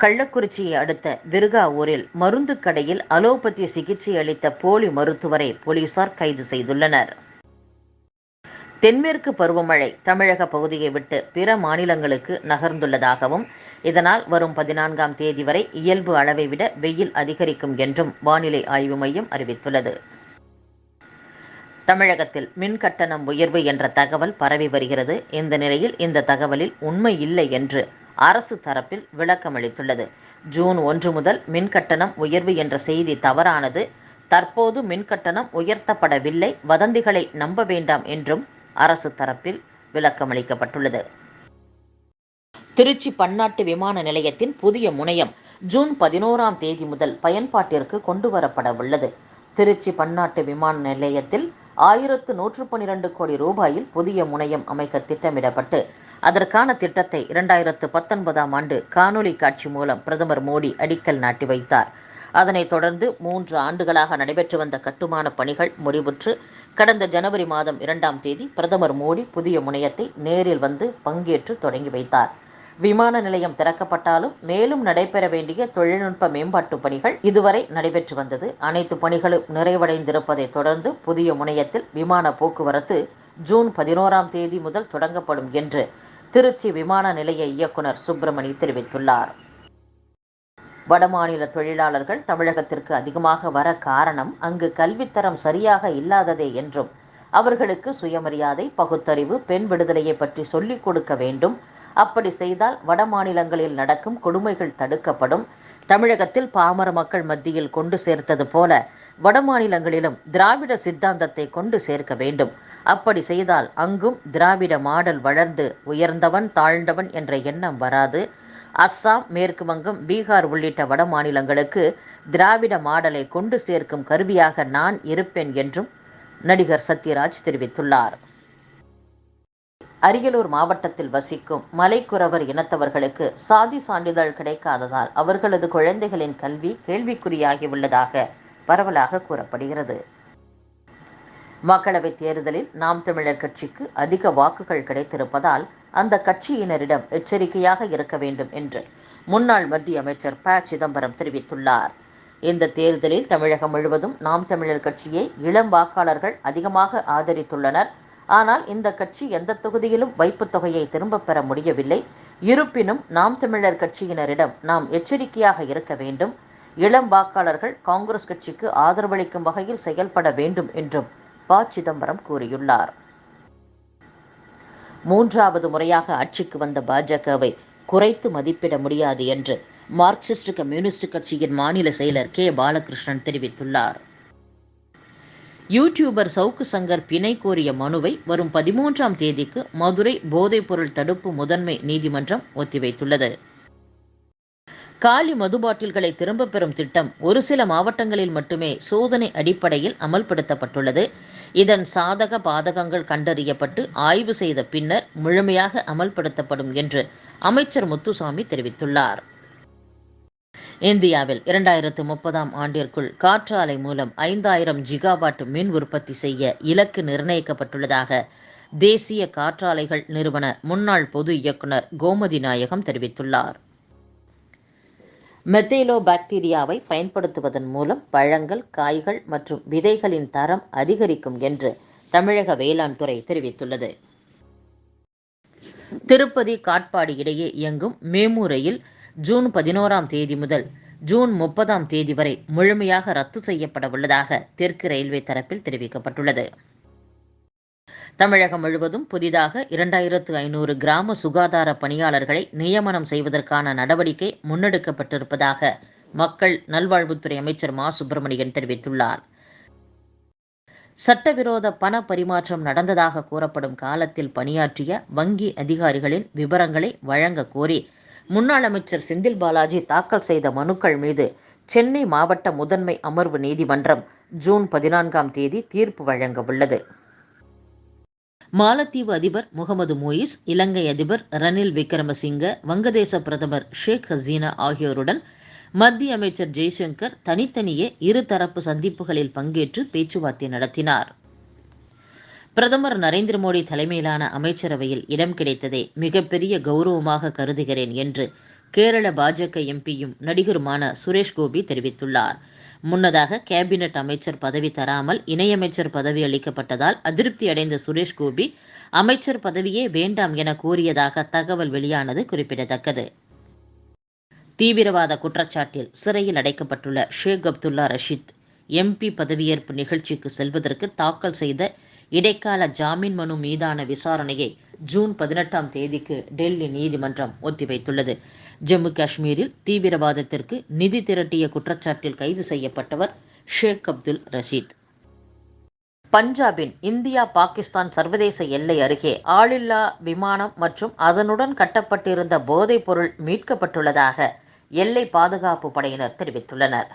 கள்ளக்குறிச்சியை அடுத்த விருகாவூரில் மருந்து கடையில் அலோபதி சிகிச்சை அளித்த போலி மருத்துவரை போலீசார் கைது செய்துள்ளனர். தென்மேற்கு பருவமழை தமிழக பகுதியை விட்டு பிற மாநிலங்களுக்கு நகர்ந்துள்ளதாகவும், இதனால் வரும் 14ஆம் தேதி வரை இயல்பு அளவை விட வெயில் அதிகரிக்கும் என்றும் வானிலை ஆய்வு மையம் அறிவித்துள்ளது. தமிழகத்தில் மின் கட்டணம் உயர்வு என்ற தகவல் பரவி வருகிறது. இந்த நிலையில் இந்த தகவலில் உண்மை இல்லை என்று அரசு தரப்பில் விளக்கமளித்துள்ளது. ஜூன் 1 முதல் மின் கட்டணம் உயர்வு என்ற செய்தி தவறானது. தற்போது மின் கட்டணம் உயர்த்தப்படவில்லை, வதந்திகளை நம்ப வேண்டாம் என்றும் அரசு தரப்பில் விளக்கமளிக்கப்பட்டுள்ளது. திருச்சி பன்னாட்டு விமான நிலையத்தின் புதிய முனையம் ஜூன் 11ஆம் தேதி முதல் பயன்பாட்டிற்கு கொண்டுவரப்பட உள்ளது. திருச்சி பன்னாட்டு விமான நிலையத்தில் 1112 கோடி ரூபாயில் புதிய முனையம் அமைக்க திட்டமிடப்பட்டு, அதற்கான திட்டத்தை 2019ஆம் ஆண்டு காணொலி காட்சி மூலம் பிரதமர் மோடி அடிக்கல் நாட்டி வைத்தார். அதனைத் தொடர்ந்து 3 ஆண்டுகளாக நடைபெற்று வந்த கட்டுமான பணிகள் முடிவுற்று கடந்த ஜனவரி மாதம் 2ஆம் தேதி பிரதமர் மோடி புதிய முனையத்தை நேரில் வந்து பங்கேற்று தொடங்கி வைத்தார். விமான நிலையம் திறக்கப்பட்டாலும் மேலும் நடைபெற வேண்டிய தொழில்நுட்ப மேம்பாட்டு பணிகள் இதுவரை நடைபெற்று வந்தது. அனைத்து பணிகளும் நிறைவடைந்திருப்பதை தொடர்ந்து புதிய முனையத்தில் விமான போக்குவரத்து ஜூன் 11ஆம் தேதி முதல் தொடங்கப்படும் என்று திருச்சி விமான நிலைய இயக்குனர் சுப்பிரமணி தெரிவித்துள்ளார். வடமாநில தொழிலாளர்கள் தமிழகத்திற்கு அதிகமாக வர காரணம் அங்கு கல்வித்தரம் சரியாக இல்லாததே என்றும், அவர்களுக்கு சுயமரியாதை, பகுத்தறிவு, பெண் விடுதலையை பற்றி சொல்லிக் கொடுக்க வேண்டும். அப்படி செய்தால் வட மாநிலங்களில் நடக்கும் கொடுமைகள் தடுக்கப்படும். தமிழகத்தில் பாமர மக்கள் மத்தியில் கொண்டு சேர்த்தது போல வட மாநிலங்களிலும் திராவிட சித்தாந்தத்தை கொண்டு சேர்க்க வேண்டும். அப்படி செய்தால் அங்கும் திராவிட மாடல் வளர்ந்து உயர்ந்தவன் தாழ்ந்தவன் என்ற எண்ணம் வராது. அஸ்ஸாம், மேற்கு வங்கம், பீகார் உள்ளிட்ட வட மாநிலங்களுக்கு திராவிட மாடலை கொண்டு சேர்க்கும் கருவியாக நான் இருப்பேன் என்றும் நடிகர் சத்யராஜ் தெரிவித்துள்ளார். அரியலூர் மாவட்டத்தில் வசிக்கும் மலைக்குறவர் இனத்தவர்களுக்கு சாதி சான்றிதழ் கிடைக்காததால் அவர்களது குழந்தைகளின் கல்வி கேள்விக்குறியாகியுள்ளதாக பரவலாக கூறப்படுகிறது. மக்களவைத் தேர்தலில் நாம் தமிழர் கட்சிக்கு அதிக வாக்குகள் கிடைத்திருப்பதால் அந்த கட்சியினரிடம் எச்சரிக்கையாக இருக்க வேண்டும் என்று முன்னாள் மத்திய அமைச்சர் ப. சிதம்பரம் தெரிவித்துள்ளார். இந்த தேர்தலில் தமிழகம் முழுவதும் நாம் தமிழர் கட்சியை இளம் வாக்காளர்கள் அதிகமாக ஆதரித்துள்ளனர். ஆனால் இந்த கட்சி எந்த தொகுதியிலும் வைப்புத் தொகையை திரும்பப் பெற முடியவில்லை. இருப்பினும் நாம் தமிழர் கட்சியினரிடம் நாம் எச்சரிக்கையாக இருக்க வேண்டும். இளம் வாக்காளர்கள் காங்கிரஸ் கட்சிக்கு ஆதரவளிக்கும் வகையில் செயல்பட வேண்டும் என்றும் ப. சிதம்பரம் கூறியுள்ளார். 3வது முறையாக ஆட்சிக்கு வந்த பாஜகவை குறைத்து மதிப்பிட முடியாது என்று மார்க்சிஸ்ட் கம்யூனிஸ்ட் கட்சியின் மாநில செயலர் கே. பாலகிருஷ்ணன் தெரிவித்துள்ளார். யூடியூபர் சவுக்கு சங்கர் பிணை கோரிய மனுவை வரும் 13ஆம் தேதிக்கு மதுரை போதைப்பொருள் தடுப்பு முதன்மை நீதிமன்றம் ஒத்திவைத்துள்ளது. காலி மது பாட்டில்களை திரும்பப் பெறும் திட்டம் ஒரு சில மாவட்டங்களில் மட்டுமே சோதனை அடிப்படையில் அமல்படுத்தப்பட்டுள்ளது. இதன் சாதக பாதகங்கள் கண்டறியப்பட்டு ஆய்வு செய்த பின்னர் முழுமையாக அமல்படுத்தப்படும் என்று அமைச்சர் முத்துசாமி தெரிவித்துள்ளார். இந்தியாவில் 2030ஆம் ஆண்டிற்குள் காற்றாலை மூலம் 5000 ஜிகாவாட் மின் உற்பத்தி செய்ய இலக்கு நிர்ணயிக்கப்பட்டுள்ளதாக தேசிய காற்றாலைகள் நிறுவன முன்னாள் பொது இயக்குனர் கோமதி நாயகம் தெரிவித்துள்ளார். மெத்தேலோ பாக்டீரியாவை பயன்படுத்துவதன் மூலம் பழங்கள், காய்கள் மற்றும் விதைகளின் தரம் அதிகரிக்கும் என்று தமிழக வேளாண் துறை தெரிவித்துள்ளது. திருப்பதி காட்பாடி இடையே இயங்கும் மேமு ரயில் ஜூன் 11ஆம் தேதி முதல் ஜூன் 30ஆம் தேதி வரை முழுமையாக ரத்து செய்யப்பட உள்ளதாக தெற்கு ரயில்வே தரப்பில் தெரிவிக்கப்பட்டுள்ளது. தமிழகம் முழுவதும் புதிதாக 2500 கிராம சுகாதார பணியாளர்களை நியமனம் செய்வதற்கான நடவடிக்கை முன்னெடுக்கப்பட்டிருப்பதாக மக்கள் நல்வாழ்வுத்துறை அமைச்சர் மா. சுப்பிரமணியன் தெரிவித்துள்ளார். சட்டவிரோத பண பரிமாற்றம் நடந்ததாக கூறப்படும் காலத்தில் பணியாற்றிய வங்கி அதிகாரிகளின் விவரங்களை வழங்க கோரி முன்னாள் அமைச்சர் செந்தில் பாலாஜி தாக்கல் செய்த மனுக்கள் மீது சென்னை மாவட்ட முதன்மை அமர்வு நீதிமன்றம் ஜூன் 14ஆம் தேதி தீர்ப்பு வழங்க உள்ளது. மாலத்தீவு அதிபர் முகமது மோயிஸ், இலங்கை அதிபர் ரணில் விக்ரமசிங்க, வங்கதேச பிரதமர் ஷேக் ஹசீனா ஆகியோருடன் மத்திய அமைச்சர் ஜெய்சங்கர் தனித்தனியே இருதரப்பு சந்திப்புகளில் பங்கேற்று பேச்சுவார்த்தை நடத்தினார். பிரதமர் நரேந்திர மோடி தலைமையிலான அமைச்சரவையில் இடம் கிடைத்ததை மிகப்பெரிய கௌரவமாக கருதுகிறேன் என்று கேரள பாஜக எம்பியும் நடிகருமான சுரேஷ் கோபி தெரிவித்துள்ளார். முன்னதாக கேபினெட் அமைச்சர் பதவி தராமல் இணையமைச்சர் பதவி அளிக்கப்பட்டதால் அதிருப்தி அடைந்த சுரேஷ் கோபி அமைச்சர் பதவியே வேண்டாம் என கூறியதாக தகவல் வெளியானது குறிப்பிடத்தக்கது. தீவிரவாத குற்றச்சாட்டில் சிறையில் அடைக்கப்பட்டுள்ள ஷேக் அப்துல்லா ரஷீத் எம்பி பதவியேற்பு நிகழ்ச்சிக்கு செல்வதற்கு தாக்கல் செய்த இடைக்கால ஜாமீன் மனு மீதான விசாரணையை ஜூன் 18ஆம் தேதிக்கு டெல்லி நீதிமன்றம் ஒத்திவைத்துள்ளது. ஜம்மு காஷ்மீரில் தீவிரவாதத்திற்கு நிதி திரட்டிய குற்றச்சாட்டில் கைது செய்யப்பட்டவர் ஷேக் அப்துல் ரஷீத். பஞ்சாபின் இந்தியா பாகிஸ்தான் சர்வதேச எல்லை அருகே ஆளில்லா விமானம் மற்றும் அதனுடன் கட்டப்பட்டிருந்த போதைப் பொருள் மீட்கப்பட்டுள்ளதாக எல்லை பாதுகாப்பு படையினர் தெரிவித்துள்ளனர்.